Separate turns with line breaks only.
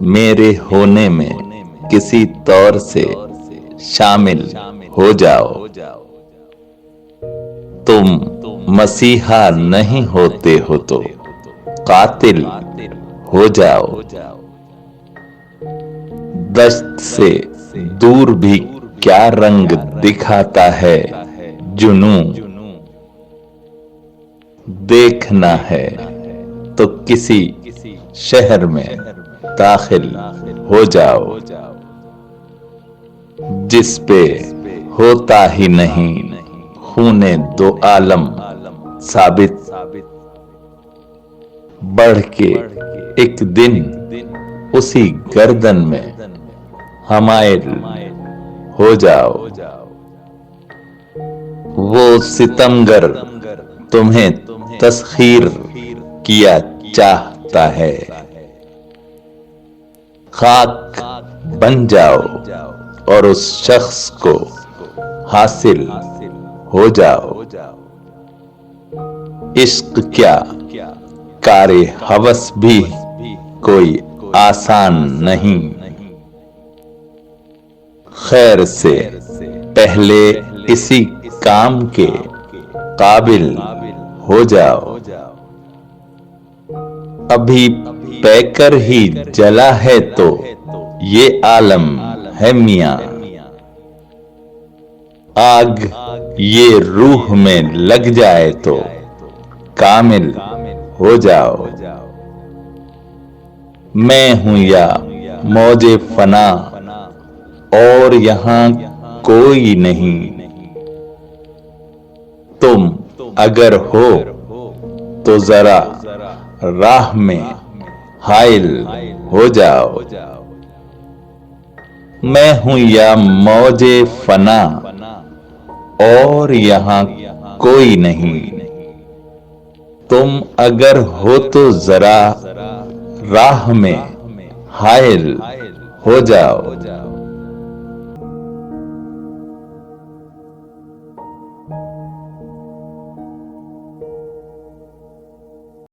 मेरे होने में किसी तौर से शामिल हो जाओ। तुम मसीहा नहीं होते हो तो कातिल हो जाओ। दश्त से दूर भी क्या रंग दिखाता है जुनू। देखना है तो किसी शहर में दाखिल हो जाओ जिस पे होता ही नहीं खूने दो आलम साबित। बढ़ के एक दिन उसी गर्दन में हमायल हो जाओ। वो सितमगर तुम्हें तस्खीर किया चाहता है। खाक बन जाओ और उस शख्स को हासिल हो जाओ। इश्क क्या कारे हवस भी कोई आसान नहीं। खैर से पहले इसी काम के काबिल हो जाओ। अभी पैकर ही जला है तो ये आलम है मियां। आग ये रूह में लग जाए तो कामिल हो जाओ। मैं हूं या मौजे फना और यहां कोई नहीं। तुम अगर हो तो जरा राह में हाइल हो जाओ। मैं हूं या मौजे फना और यहां कोई नहीं। तुम अगर हो तो जरा राह में हाइल हो जाओ।